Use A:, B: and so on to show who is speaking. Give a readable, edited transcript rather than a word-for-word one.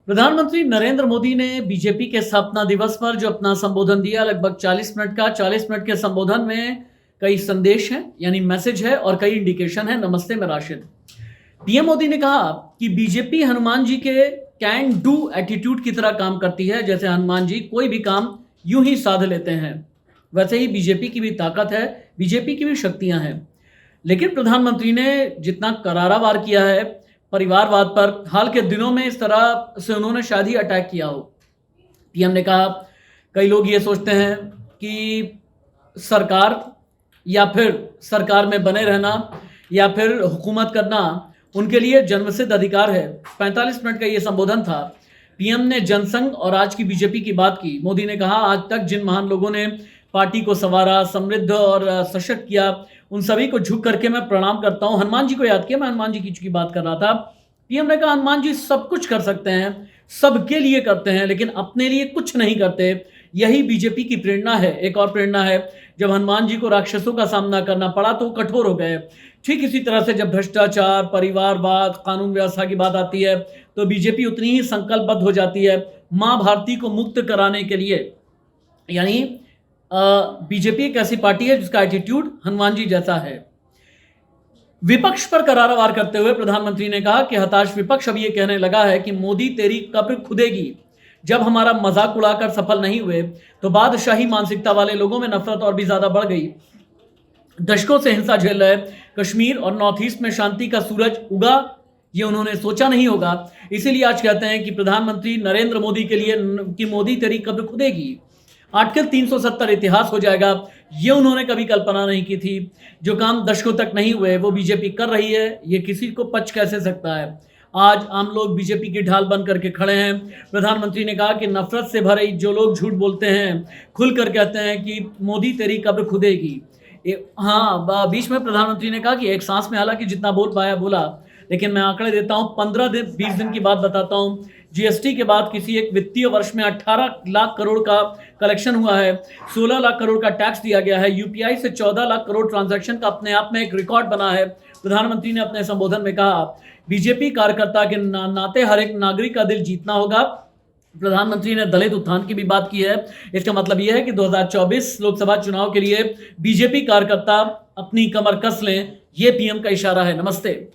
A: प्रधानमंत्री नरेंद्र मोदी ने बीजेपी के स्थापना दिवस पर जो अपना संबोधन दिया, लगभग 40 मिनट का। 40 मिनट के संबोधन में कई संदेश हैं, यानी मैसेज है, और कई इंडिकेशन है। नमस्ते, मैं राशिद। पीएम मोदी ने कहा कि बीजेपी हनुमान जी के कैन डू एटीट्यूड की तरह काम करती है। जैसे हनुमान जी कोई भी काम यूं ही साध लेते हैं, वैसे ही बीजेपी की भी ताकत है, बीजेपी की भी शक्तियां हैं। लेकिन प्रधानमंत्री ने जितना करारा वार किया है परिवारवाद पर, हाल के दिनों में इस तरह से उन्होंने शायद ही अटैक किया हो। पीएम ने कहा, कई लोग ये सोचते हैं कि सरकार या फिर सरकार में बने रहना या फिर हुकूमत करना उनके लिए जन्मसिद्ध अधिकार है। 45 मिनट का ये संबोधन था। पीएम ने जनसंघ और आज की बीजेपी की बात की। मोदी ने कहा, आज तक जिन महान लोगों ने पार्टी को संवारा, समृद्ध और सशक्त किया, उन सभी को झुक करके मैं प्रणाम करता हूं। हनुमान जी को याद किया, मैं हनुमान जी की बात कर रहा था। पीएम ने कहा, हनुमान जी सब कुछ कर सकते हैं, सबके लिए करते हैं, लेकिन अपने लिए कुछ नहीं करते। यही बीजेपी की प्रेरणा है। एक और प्रेरणा है, जब हनुमान जी को राक्षसों का सामना करना पड़ा तो कठोर हो गए। ठीक इसी तरह से जब भ्रष्टाचार, परिवारवाद, कानून व्यवस्था की बात आती है तो बीजेपी उतनी ही संकल्पबद्ध हो जाती है मां भारती को मुक्त कराने के लिए। यानी बीजेपी एक ऐसी पार्टी है जिसका एटीट्यूड हनुमान जी जैसा है। विपक्ष पर करारा वार करते हुए प्रधानमंत्री ने कहा कि हताश विपक्ष अब ये कहने लगा है कि मोदी तेरी कब्र खुदेगी। जब हमारा मजाक उड़ाकर सफल नहीं हुए तो बादशाही मानसिकता वाले लोगों में नफरत और भी ज्यादा बढ़ गई। दशकों से हिंसा झेल रहे कश्मीर और नॉर्थ ईस्ट में शांति का सूरज उगा, ये उन्होंने सोचा नहीं होगा। इसीलिए आज कहते हैं कि प्रधानमंत्री नरेंद्र मोदी के लिए कि मोदी तेरी कब्र खुदेगी। आर्टिकल 370 इतिहास हो जाएगा, ये उन्होंने कभी कल्पना नहीं की थी। जो काम दशकों तक नहीं हुए वो बीजेपी कर रही है, ये किसी को पच कैसे सकता है। आज आम लोग बीजेपी की ढाल बन करके खड़े हैं। प्रधानमंत्री ने कहा कि नफरत से भरे जो लोग झूठ बोलते हैं, खुलकर कहते हैं कि मोदी तेरी कब्र खुदेगी। हाँ, बीच में प्रधानमंत्री ने कहा कि एक सांस में हालांकि जितना बोल पाया बोला, लेकिन मैं आंकड़े देता हूं। 15 दिन 20 दिन की बात बताता हूं। जीएसटी के बाद किसी एक वित्तीय वर्ष में 18 लाख करोड़ का कलेक्शन हुआ है, 16 लाख करोड़ का टैक्स दिया गया है, यूपीआई से 14 लाख करोड़ ट्रांजैक्शन का अपने आप में एक रिकॉर्ड बना है। प्रधानमंत्री ने अपने संबोधन में कहा, बीजेपी कार्यकर्ता के नाते हर एक नागरिक का दिल जीतना होगा। प्रधानमंत्री ने दलित उत्थान की भी बात की है। इसका मतलब यह है कि 2024 लोकसभा चुनाव के लिए बीजेपी कार्यकर्ता अपनी कमर कस लें, यह पीएम का इशारा है। नमस्ते।